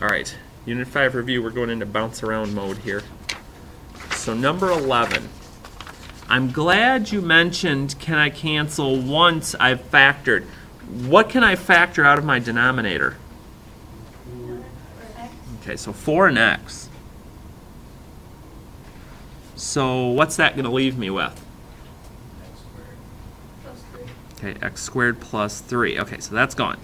All right, Unit 5 review, we're going into bounce around mode here. So number 11. I'm glad you mentioned can I cancel once I've factored. What can I factor out of my denominator? Okay, so 4 and x. So what's that going to leave me with? Okay, x squared plus 3. Okay, so that's gone.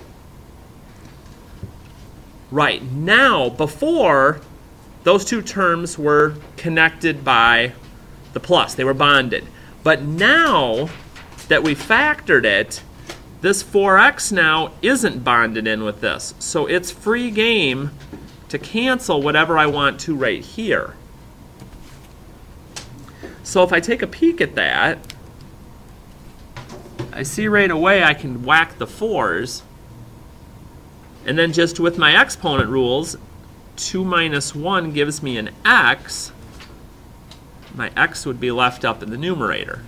Right, now, before, those two terms were connected by the plus. They were bonded. But now that we factored it, this 4x now isn't bonded in with this. So it's free game to cancel whatever I want to right here. So if I take a peek at that, I see right away I can whack the 4's. And then just with my exponent rules, 2 minus 1 gives me an x. My x would be left up in the numerator.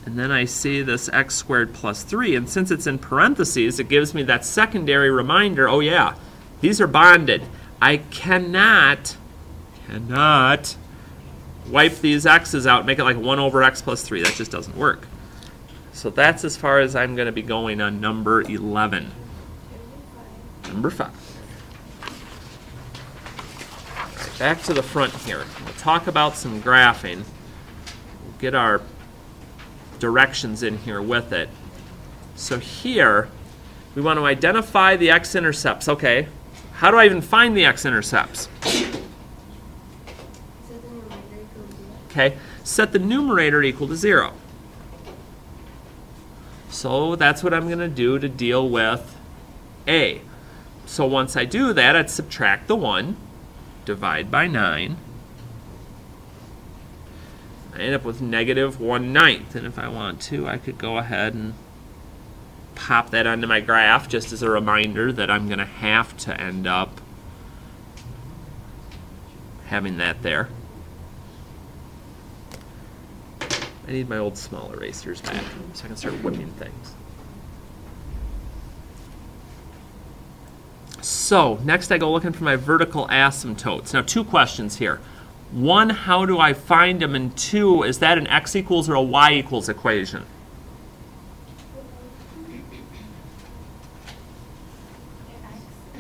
And then I see this x squared plus 3. And since it's in parentheses, it gives me that secondary reminder, oh yeah, these are bonded. I cannot wipe these x's out and make it like 1 over x plus 3. That just doesn't work. So that's as far as I'm going to be going on number 11. Number 5. All right, back to the front here. We'll talk about some graphing. We'll get our directions in here with it. So here, we want to identify the x-intercepts. Okay, how do I even find the x-intercepts? Okay, set the numerator equal to 0. So that's what I'm going to do to deal with a. So once I do that, I'd subtract the 1, divide by 9. I end up with negative 1/9. And if I want to, I could go ahead and pop that onto my graph just as a reminder that I'm going to have to end up having that there. I need my old small erasers back so I can start whipping things. So next I go looking for my vertical asymptotes. Now 2 questions here. 1, how do I find them? And 2, is that an x equals or a y equals equation?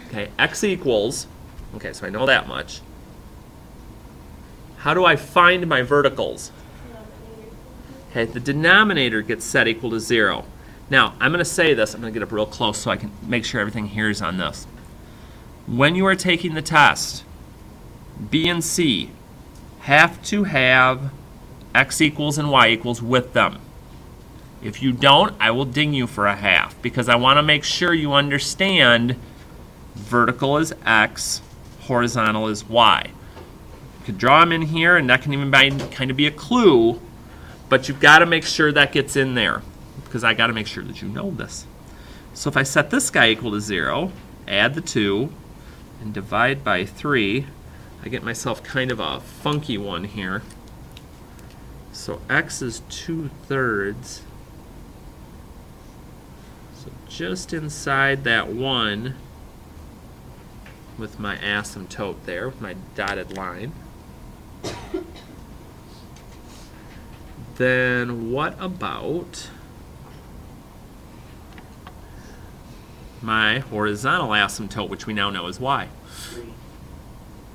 Okay, x equals. Okay, so I know that much. How do I find my verticals? Okay, the denominator gets set equal to 0. Now, I'm going to say this. I'm going to get up real close so I can make sure everything here is on this. When you are taking the test, B and C have to have x equals and y equals with them. If you don't, I will ding you for a half because I want to make sure you understand vertical is x, horizontal is y. You could draw them in here, and that can even kind of be a clue. But you've got to make sure that gets in there because I got to make sure that you know this. So if I set this guy equal to 0, add the 2, and divide by 3, I get myself kind of a funky one here. So x is 2/3. So just inside that 1 with my asymptote there, with my dotted line. Then what about my horizontal asymptote, which we now know is y? 3.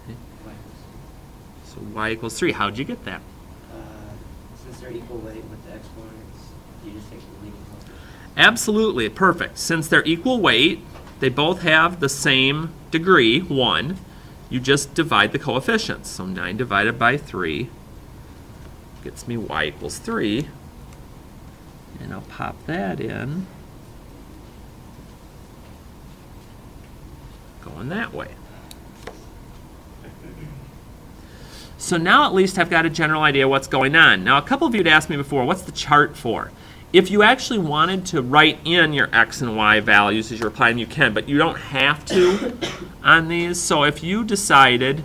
Okay. So y equals 3. How'd you get that? Since they're equal weight with the exponents, you just take the leading coefficient. Absolutely, perfect. Since they're equal weight, they both have the same degree, 1. You just divide the coefficients. So 9 divided by 3 gets me y equals 3. And I'll pop that in. Going that way. So now at least I've got a general idea what's going on. Now a couple of you had asked me before, what's the chart for? If you actually wanted to write in your x and y values as you're applying, you can, but you don't have to on these. So if you decided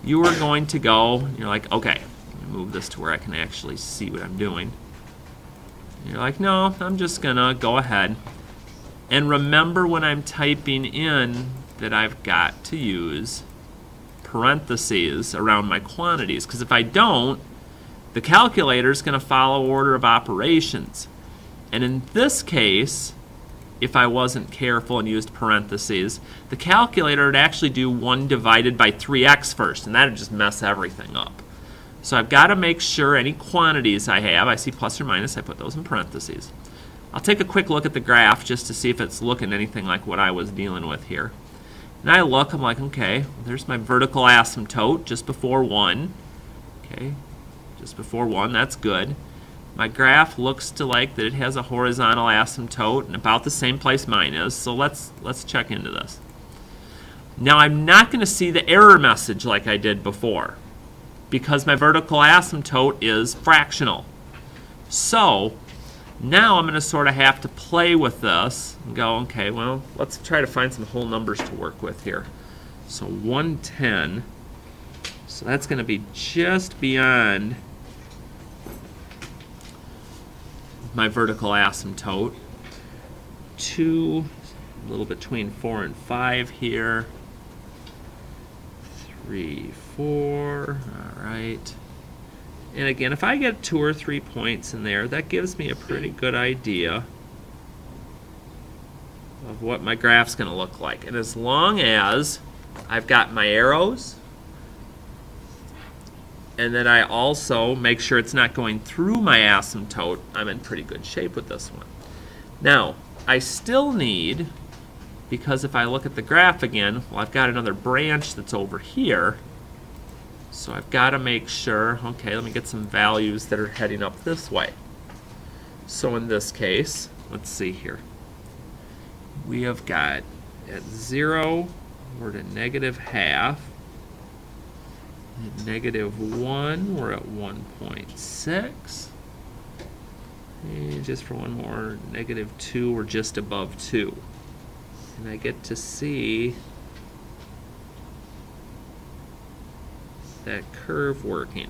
you were going to go, you're like, okay, let me move this to where I can actually see what I'm doing. You're like, no, I'm just going to go ahead And remember when I'm typing in that I've got to use parentheses around my quantities, because if I don't, the calculator is going to follow order of operations. And in this case, if I wasn't careful and used parentheses, the calculator would actually do 1 divided by 3x first, and that would just mess everything up. So I've got to make sure any quantities I have, I see plus or minus, I put those in parentheses. I'll take a quick look at the graph just to see if it's looking anything like what I was dealing with here. And I look, I'm like, okay, there's my vertical asymptote just before 1. Okay, just before 1, that's good. My graph looks to like that it has a horizontal asymptote and about the same place mine is, so let's check into this. Now I'm not going to see the error message like I did before because my vertical asymptote is fractional. So now I'm going to sort of have to play with this and go, okay, well, let's try to find some whole numbers to work with here. So 110, so that's going to be just beyond my vertical asymptote. 2, a little between 4 and 5 here. 3, 4, all right. And again, if I get 2 or 3 points in there, that gives me a pretty good idea of what my graph's going to look like. And as long as I've got my arrows, and then I also make sure it's not going through my asymptote, I'm in pretty good shape with this one. Now, I still need, because if I look at the graph again, well, I've got another branch that's over here. So I've got to make sure, okay, let me get some values that are heading up this way. So in this case, let's see here. We have got at 0, we're at -0.5. At -1, we're at 1.6. And just for one more, -2, we're just above 2. And I get to see that curve working.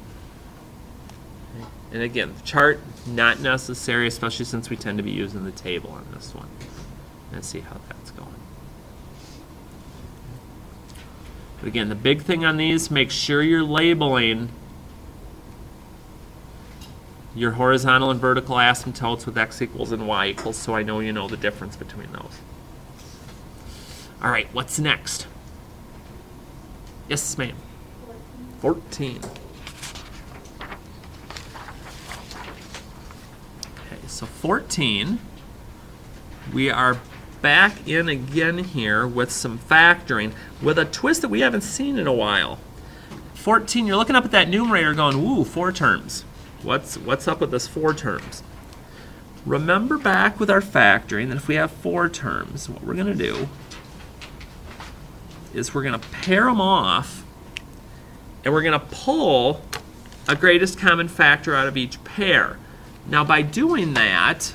And again, the chart, not necessary, especially since we tend to be using the table on this one. Let's see how that's going. But again, the big thing on these, make sure you're labeling your horizontal and vertical asymptotes with x equals and y equals, so I know you know the difference between those. All right, what's next? Yes, ma'am. 14. Okay, so 14, we are back in again here with some factoring with a twist that we haven't seen in a while. 14, you're looking up at that numerator going, woo, 4 terms. What's up with this 4 terms? Remember back with our factoring that if we have 4 terms, what we're going to do is we're going to pair them off and we're going to pull a greatest common factor out of each pair. Now by doing that,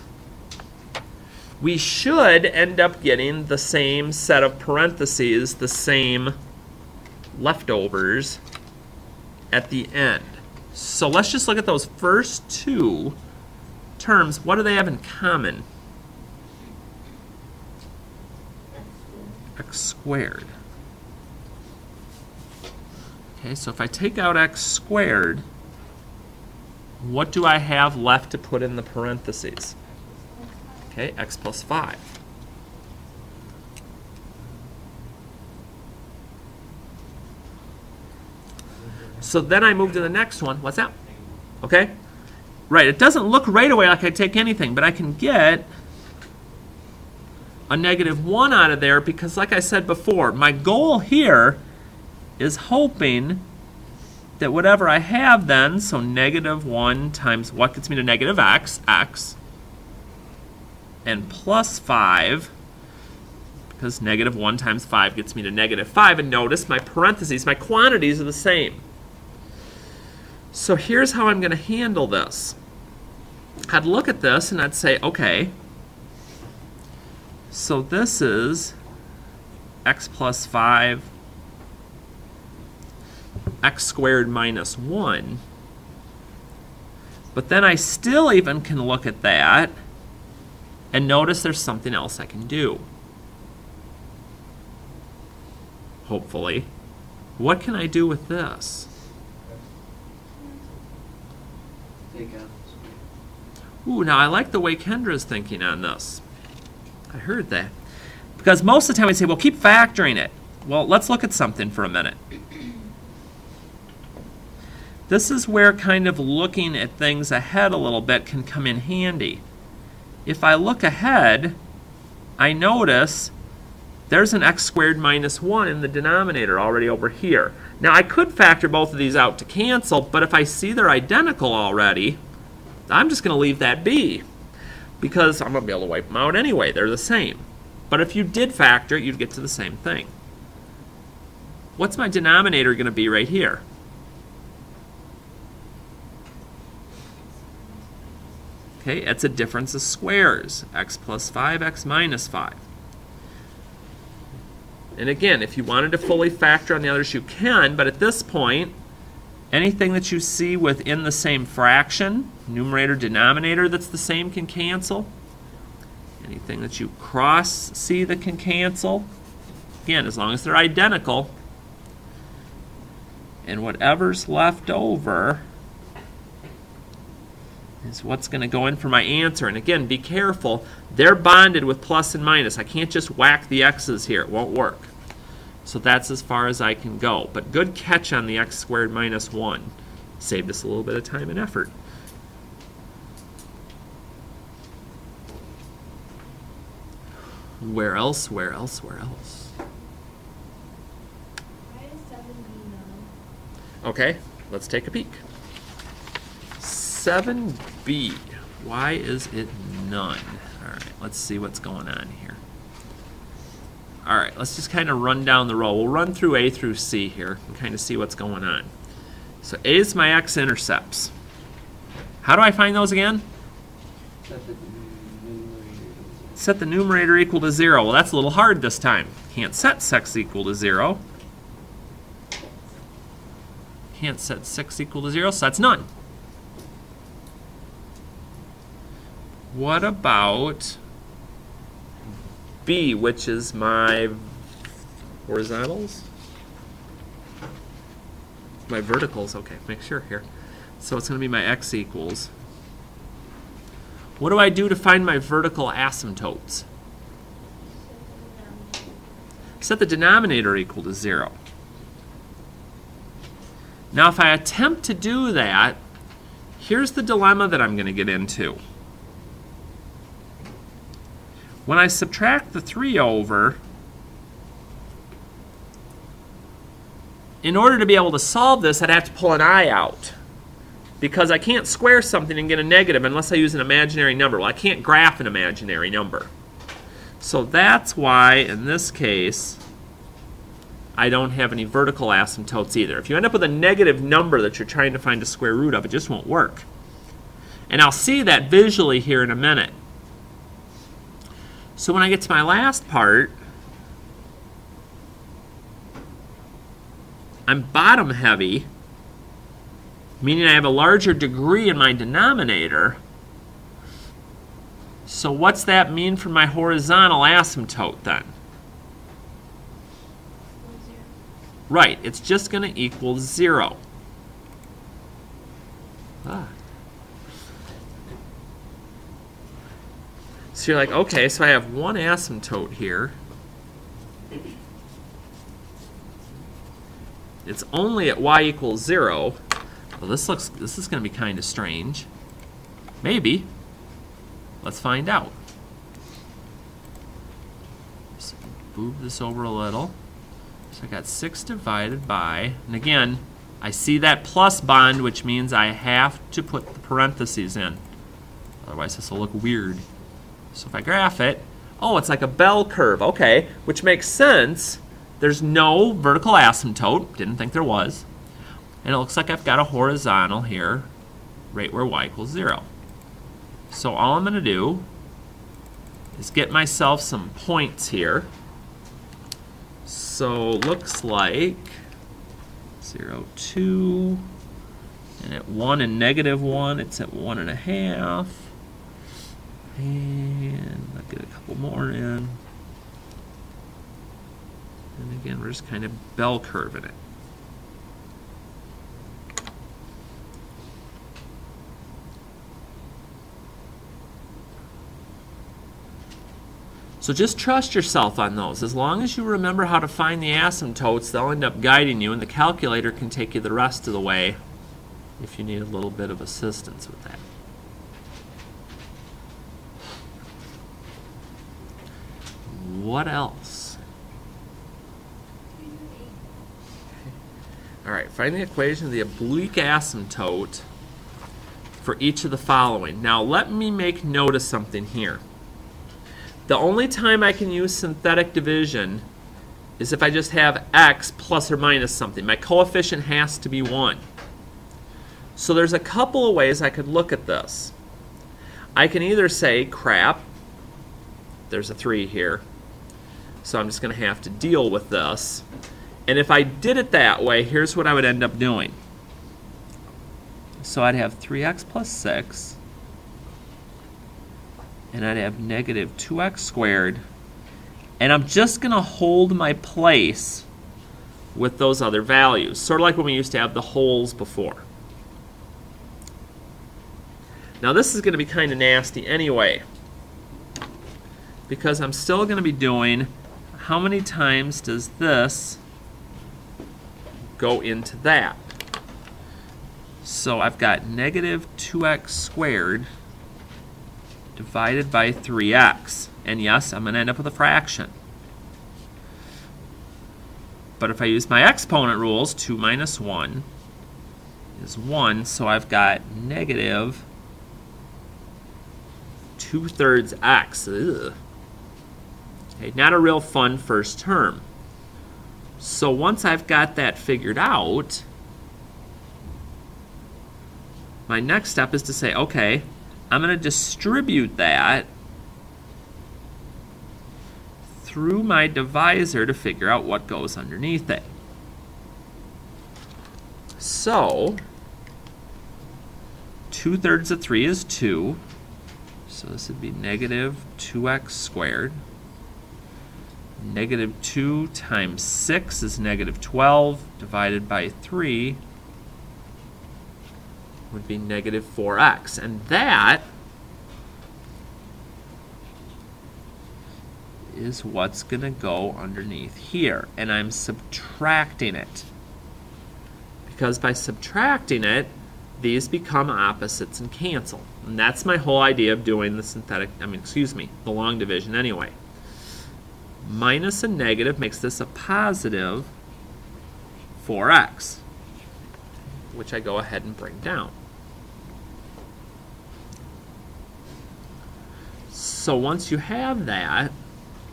we should end up getting the same set of parentheses, the same leftovers at the end. So let's just look at those first 2 terms. What do they have in common? X squared. Okay, so if I take out x squared, what do I have left to put in the parentheses? Okay, x plus 5. So then I move to the next one. What's that? Okay? Right, it doesn't look right away like I take anything, but I can get a -1 out of there because, like I said before, my goal here is hoping that whatever I have then, so -1 times what gets me to -x, and plus 5, because -1 times 5 gets me to -5, and notice my parentheses, my quantities are the same. So here's how I'm going to handle this. I'd look at this and I'd say, okay, so this is x plus 5, x squared minus 1. But then I still even can look at that And notice there's something else I can do. Hopefully. What can I do with this? Take out. Ooh, now I like the way Kendra's thinking on this. I heard that. Because most of the time we say, well, keep factoring it. Well, let's look at something for a minute. This is where kind of looking at things ahead a little bit can come in handy. If I look ahead, I notice there's an x squared minus 1 in the denominator already over here. Now, I could factor both of these out to cancel, but if I see they're identical already, I'm just going to leave that be, because I'm going to be able to wipe them out anyway. They're the same. But if you did factor it, you'd get to the same thing. What's my denominator going to be right here? Okay, it's a difference of squares. X plus 5, x minus 5. And again, if you wanted to fully factor on the others, you can, but at this point, anything that you see within the same fraction, numerator, denominator that's the same can cancel. Anything that you cross see that can cancel. Again, as long as they're identical. And whatever's left over is what's going to go in for my answer. And again, be careful. They're bonded with plus and minus. I can't just whack the x's here. It won't work. So that's as far as I can go. But good catch on the x squared minus 1. Saved us a little bit of time and effort. Where else? Where else? Where else? Why is 7B none? Okay, let's take a peek. 7b. Why is it none? All right, let's see what's going on here. All right, let's just kind of run down the row. We'll run through A through C here and kind of see what's going on. So A is my x-intercepts. How do I find those again? Set the numerator equal to 0. Well, that's a little hard this time. Can't set 6 equal to 0. Can't set 6 equal to 0, so that's none. What about B, which is my horizontals? My verticals, okay, make sure here. So it's going to be my x equals. What do I do to find my vertical asymptotes? Set the denominator equal to 0. Now if I attempt to do that, here's the dilemma that I'm going to get into. When I subtract the 3 over, in order to be able to solve this, I'd have to pull an I out. Because I can't square something and get a negative unless I use an imaginary number. Well, I can't graph an imaginary number. So that's why, in this case, I don't have any vertical asymptotes either. If you end up with a negative number that you're trying to find the square root of, it just won't work. And I'll see that visually here in a minute. So when I get to my last part, I'm bottom heavy, meaning I have a larger degree in my denominator. So what's that mean for my horizontal asymptote then? Right, it's just going to equal 0. So you're like, okay, so I have one asymptote here. It's only at y equals 0. Well, this is going to be kind of strange. Maybe. Let's find out. Just move this over a little. So I got 6 divided by, and again, I see that plus bond, which means I have to put the parentheses in. Otherwise, this will look weird. So if I graph it, oh, it's like a bell curve. Okay, which makes sense. There's no vertical asymptote. Didn't think there was. And it looks like I've got a horizontal here, right where y equals 0. So all I'm going to do is get myself some points here. So looks like 0, 2, and at 1 and negative 1, it's at 1.5. And I'll get a couple more in. And again, we're just kind of bell curving it. So just trust yourself on those. As long as you remember how to find the asymptotes, they'll end up guiding you, and the calculator can take you the rest of the way if you need a little bit of assistance with that. What else? All right, find the equation of the oblique asymptote for each of the following. Now let me make note of something here. The only time I can use synthetic division is if I just have x plus or minus something. My coefficient has to be 1. So there's a couple of ways I could look at this. I can either say, crap, there's a 3 here, so I'm just going to have to deal with this. And if I did it that way, here's what I would end up doing. So I'd have 3x plus 6. And I'd have negative 2x squared. And I'm just going to hold my place with those other values. Sort of like when we used to have the wholes before. Now this is going to be kind of nasty anyway, because I'm still going to be doing how many times does this go into that. So I've got negative 2x squared divided by 3x. And yes, I'm going to end up with a fraction. But if I use my exponent rules, 2 minus 1 is 1. So I've got negative 2/3 x. Ugh. Okay, not a real fun first term. So once I've got that figured out, my next step is to say, okay, I'm going to distribute that through my divisor to figure out what goes underneath it. So 2/3 of 3 is 2. So this would be negative 2x squared. Negative 2 times 6 is negative 12 divided by 3 would be negative 4x. And that is what's going to go underneath here. And I'm subtracting it. Because by subtracting it, these become opposites and cancel. And that's my whole idea of doing the the long division anyway. Minus a negative makes this a positive 4x, which I go ahead and bring down. So once you have that,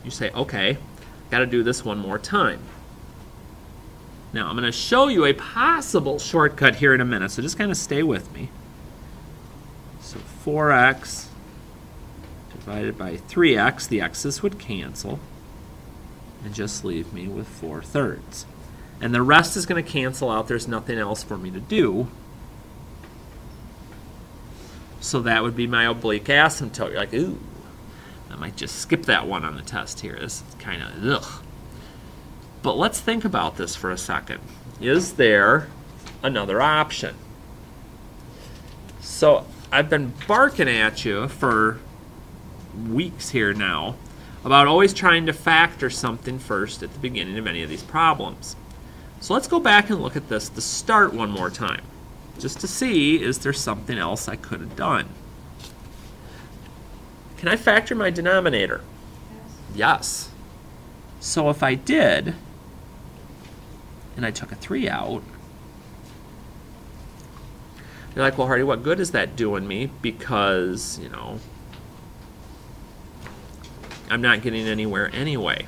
you say, okay, got to do this one more time. Now I'm going to show you a possible shortcut here in a minute, so just kind of stay with me. So 4x divided by 3x, the x's would cancel, and just leave me with 4/3. And the rest is going to cancel out. There's nothing else for me to do. So that would be my oblique asymptote. You're like, ooh, I might just skip that one on the test here. This is kind of ugh. But let's think about this for a second. Is there another option? So I've been barking at you for weeks here now about always trying to factor something first at the beginning of any of these problems. So let's go back and look at this to start one more time, just to see, is there something else I could have done? Can I factor my denominator? Yes. So if I did, and I took a 3 out, you're like, well, Hardy, what good is that doing me? Because, I'm not getting anywhere anyway.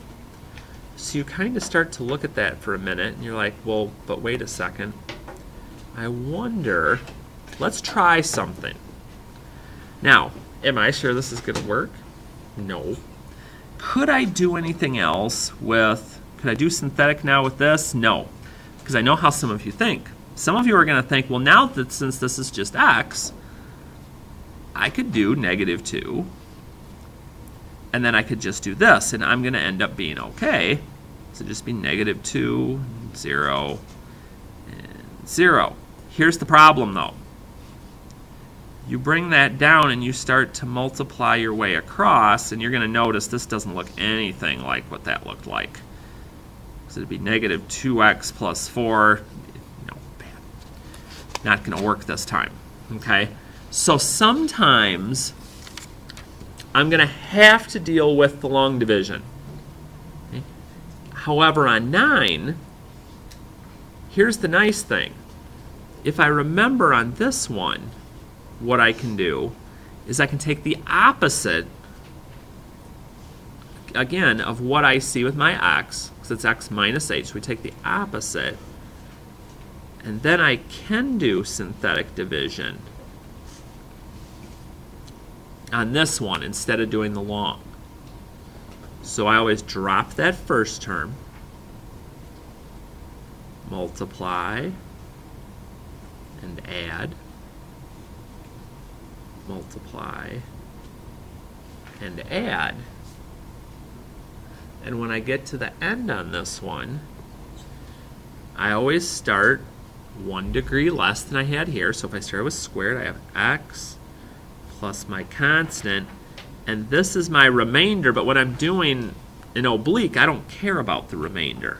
So you kind of start to look at that for a minute, and you're like, well, but wait a second. I wonder, let's try something. Now, am I sure this is going to work? No. Could I do anything else with, could I do synthetic now with this? No. Because I know how some of you think. Some of you are going to think, well, now that since this is just x, I could do negative 2 And then I could just do this, and I'm going to end up being okay. So just be negative 2, 0, and 0. Here's the problem, though. You bring that down and you start to multiply your way across, and you're going to notice this doesn't look anything like what that looked like. So it'd be negative 2x plus 4. No, bad. Not going to work this time. Okay? So sometimes I'm going to have to deal with the long division. Okay? However, on 9, here's the nice thing. If I remember on this one, what I can do is I can take the opposite, again, of what I see with my x, because it's x minus h. So we take the opposite, and then I can do synthetic division on this one instead of doing the long. So I always drop that first term, multiply, and add, multiply, and add. And when I get to the end on this one, I always start 1 degree less than I had here. So if I start with squared, I have x plus my constant, and this is my remainder, but when I'm doing an oblique, I don't care about the remainder.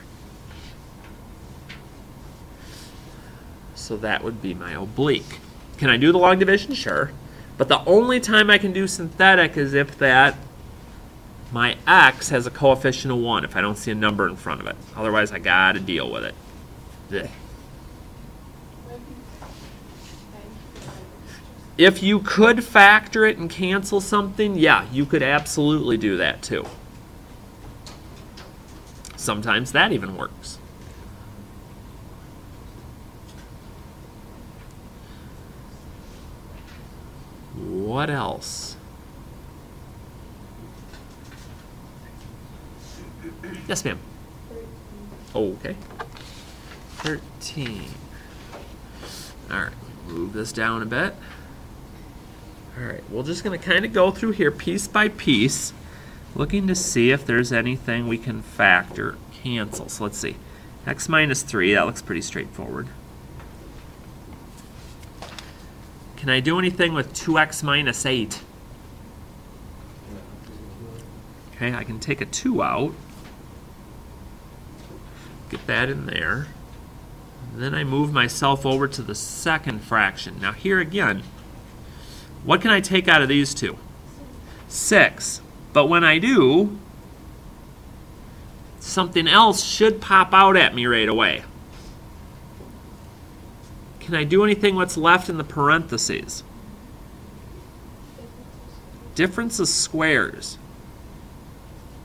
So that would be my oblique. Can I do the long division? Sure. But the only time I can do synthetic is if that my x has a coefficient of 1, if I don't see a number in front of it. Otherwise, I got to deal with it. Blech. If you could factor it and cancel something, yeah, you could absolutely do that too. Sometimes that even works. What else? Yes, ma'am. 13. Okay. 13. All right, move this down a bit. All right, we're just going to kind of go through here piece by piece, looking to see if there's anything we can factor, cancel. So let's see. X minus 3, that looks pretty straightforward. Can I do anything with 2x minus 8? Okay, I can take a 2 out. Get that in there. And then I move myself over to the second fraction. Now here again, what can I take out of these two? 6. But when I do, something else should pop out at me right away. Can I do anything what's left in the parentheses? Difference of squares.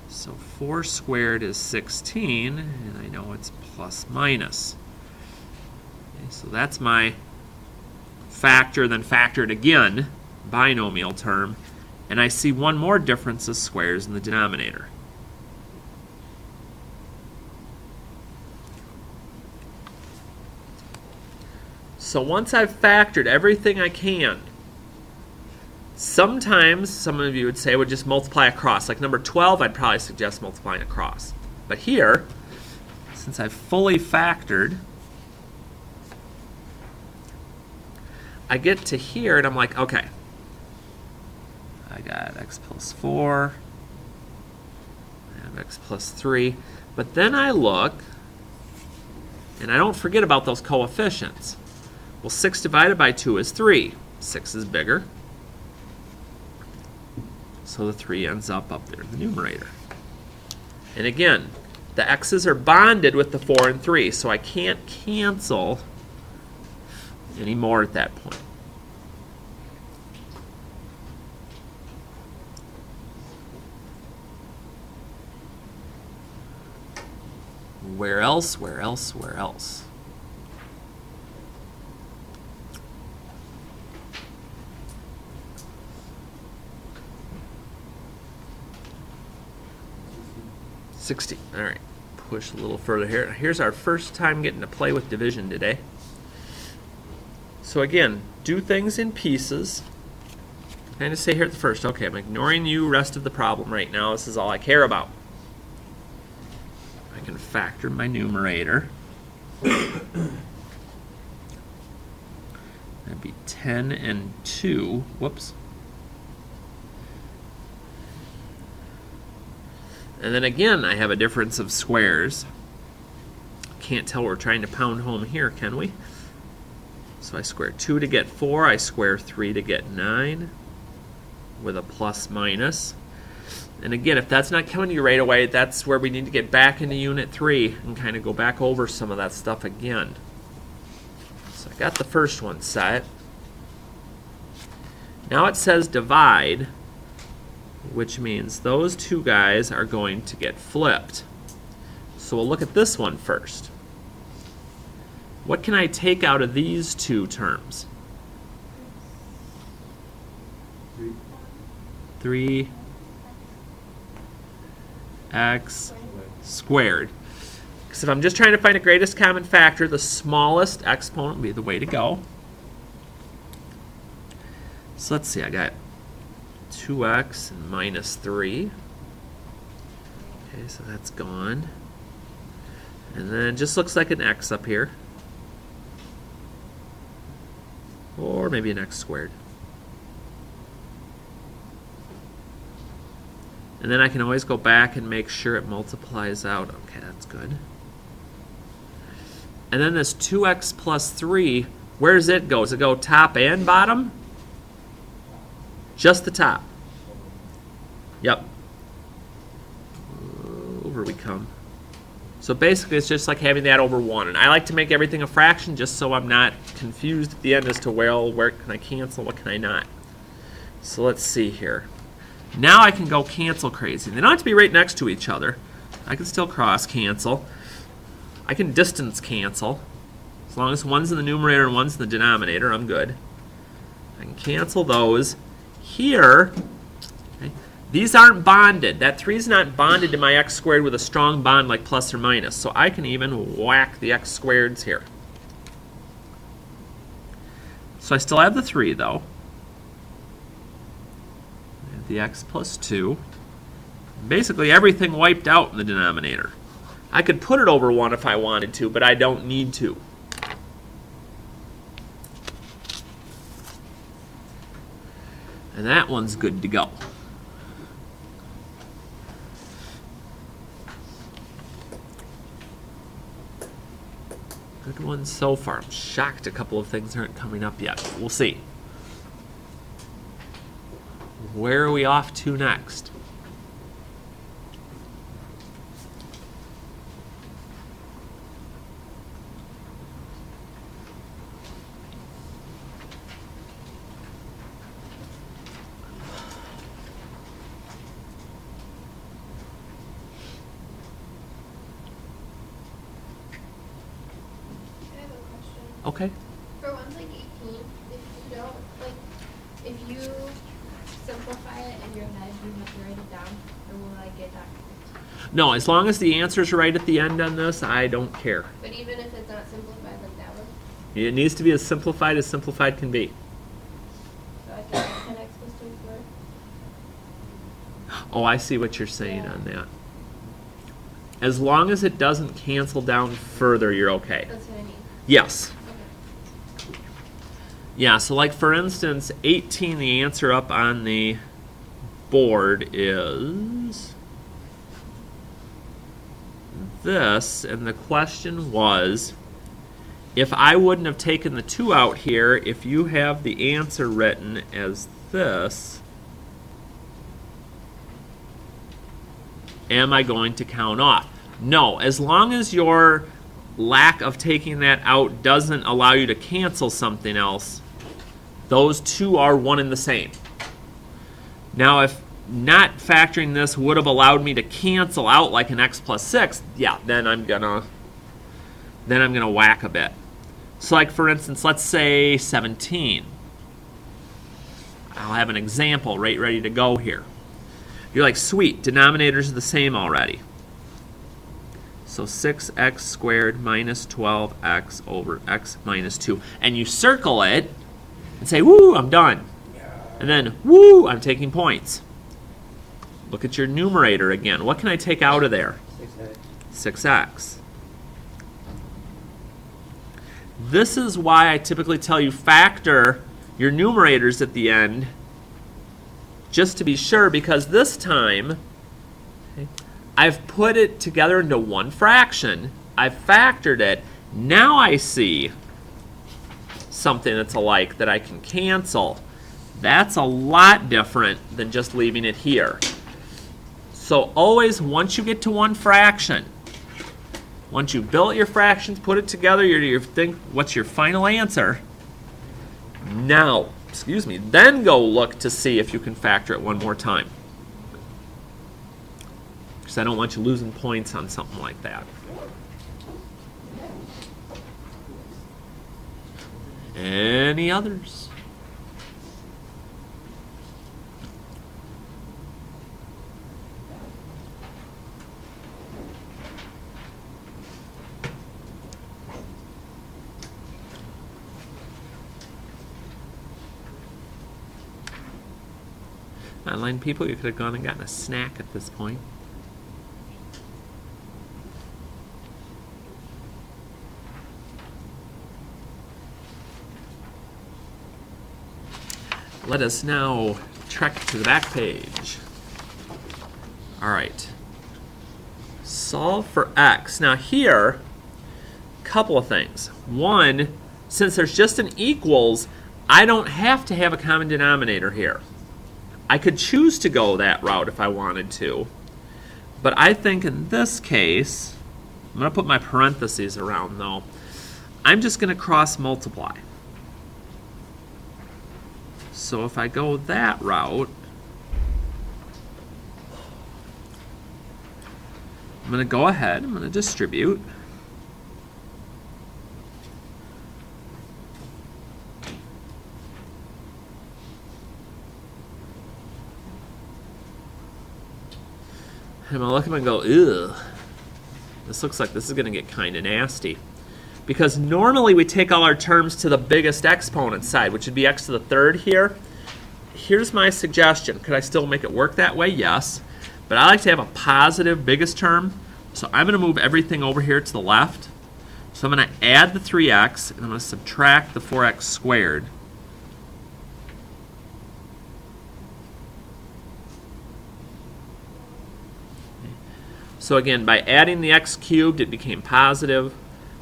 So 4 squared is 16, and I know it's plus minus. Okay, so that's my factor, then factored again, binomial term, and I see one more difference of squares in the denominator. So once I've factored everything I can, sometimes some of you would say would just multiply across. Like number 12, I'd probably suggest multiplying across. But here, since I've fully factored, I get to here and I'm like, okay, I got x plus 4, I have x plus 3, but then I look, and I don't forget about those coefficients. Well, 6 divided by 2 is 3. 6 is bigger. So the 3 ends up there in the numerator. And again, the x's are bonded with the 4 and 3, so I can't cancel anymore at that point. Where else? Where else? Where else? $60. All right, push a little further here. Here's our first time getting to play with division today. So again, do things in pieces. Can I just say here at the first, okay, I'm ignoring you rest of the problem right now. This is all I care about. I can factor my numerator. That'd be 10 and 2. Whoops. And then again, I have a difference of squares. Can't tell we're trying to pound home here, can we? So I square 2 to get 4. I square 3 to get 9 with a plus minus. And again, if that's not coming to you right away, that's where we need to get back into Unit 3 and kind of go back over some of that stuff again. So I got the first one set. Now it says divide, which means those two guys are going to get flipped. So we'll look at this one first. What can I take out of these two terms? 3x squared. Because if I'm just trying to find a greatest common factor, the smallest exponent would be the way to go. So let's see, I got 2x and minus 3. Okay, so that's gone. And then it just looks like an x up here. Or maybe an x squared. And then I can always go back and make sure it multiplies out. Okay, that's good. And then this 2x plus 3, where does it go? Does it go top and bottom? Just the top. Yep. Over we come. So basically it's just like having that over 1. And I like to make everything a fraction just so I'm not confused at the end as to, well, where can I cancel, what can I not? So let's see here. Now I can go cancel crazy. They don't have to be right next to each other. I can still cross cancel. I can distance cancel. As long as one's in the numerator and one's in the denominator, I'm good. I can cancel those. Here, okay, these aren't bonded. That 3 is not bonded to my x squared with a strong bond like plus or minus. So I can even whack the x squareds here. So I still have the 3 though. I have the x plus 2. Basically everything wiped out in the denominator. I could put it over 1 if I wanted to, but I don't need to. And that one's good to go. Good one so far. I'm shocked a couple of things aren't coming up yet. We'll see. Where are we off to next? Okay. For ones like 18, if you don't, like, if you simplify it in your head, you have to write it down, or will I get that correct? No, as long as the answer's right at the end on this, I don't care. But even if it's not simplified like that one? It needs to be as simplified can be. So I can write 10x plus 2 squared? Oh, I see what you're saying on that. As long as it doesn't cancel down further, you're okay. That's what I mean. Yes. Okay. Yeah, so like for instance, 18, the answer up on the board is this, and the question was, if I wouldn't have taken the 2 out here, if you have the answer written as this, am I going to count off? No, as long as your lack of taking that out doesn't allow you to cancel something else, those 2 are one and the same. Now, if not factoring this would have allowed me to cancel out like an x plus 6, yeah, then I'm gonna whack a bit. So like for instance, let's say 17. I'll have an example right ready to go here. You're like, sweet, denominators are the same already. So 6x squared minus 12x over x minus 2. And you circle it and say, woo, I'm done. And then, woo, I'm taking points. Look at your numerator again. What can I take out of there? 6x. 6x. This is why I typically tell you factor your numerators at the end, just to be sure, because this time I've put it together into one fraction. I've factored it. Now I see something that's alike that I can cancel. That's a lot different than just leaving it here. So always, once you get to one fraction, once you've built your fractions, put it together, you think, what's your final answer? Now, then go look to see if you can factor it one more time. Because I don't want you losing points on something like that. Any others? Online people, you could have gone and gotten a snack at this point. Let us now trek to the back page. All right. Solve for x. Now here, a couple of things. One, since there's just an equals, I don't have to have a common denominator here. I could choose to go that route if I wanted to. But I think in this case, I'm going to put my parentheses around though. I'm just going to cross multiply. So if I go that route, I'm going to go ahead, I'm going to distribute. And I'm going to look at them and go, ugh, this looks like this is going to get kind of nasty. Because normally we take all our terms to the biggest exponent side, which would be x to the third here. Here's my suggestion. Could I still make it work that way? Yes. But I like to have a positive biggest term. So I'm going to move everything over here to the left. So I'm going to add the 3x, and I'm going to subtract the 4x squared. So again, by adding the x cubed, it became positive.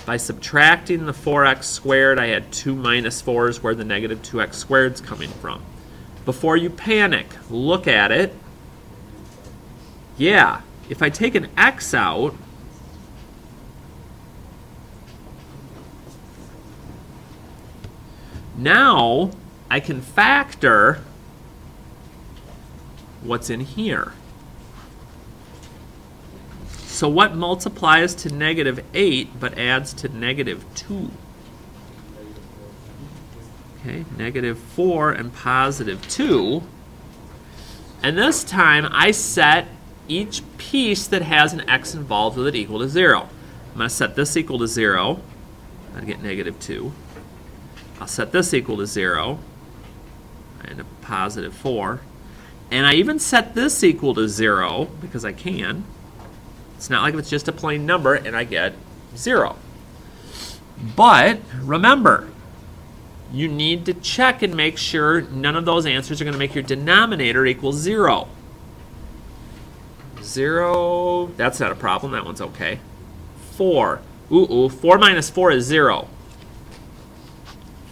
By subtracting the 4x squared, I had 2 minus 4s where the negative 2x squared is coming from. Before you panic, look at it. Yeah, if I take an x out, now I can factor what's in here. So what multiplies to negative 8 but adds to negative 2? Okay, negative 4 and positive 2. And this time I set each piece that has an x involved with it equal to 0. I'm going to set this equal to 0. I get negative 2. I'll set this equal to 0. I end up positive 4. And I even set this equal to 0 because I can. It's not like if it's just a plain number and I get 0. But remember, you need to check and make sure none of those answers are going to make your denominator equal 0. 0, that's not a problem. That one's okay. 4. 4 minus 4 is 0.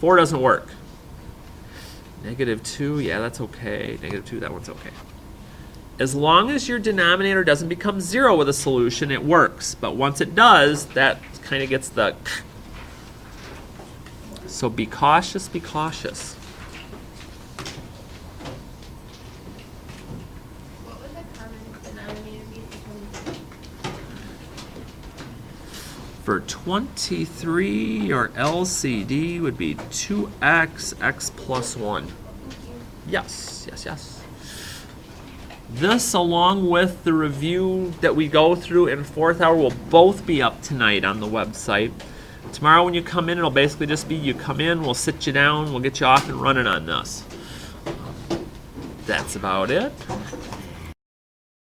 4 doesn't work. Negative 2, yeah, that's okay. Negative 2, that one's okay. As long as your denominator doesn't become 0 with a solution, it works. But once it does, that kind of gets the... So be cautious, be cautious. What would the common denominator be For for 23? 23, your LCD would be 2x, x plus 1. Thank you. Yes, yes, yes. This, along with the review that we go through in 4th hour, will both be up tonight on the website. Tomorrow when you come in, it'll basically just be you come in, we'll sit you down, we'll get you off and running on this. That's about it.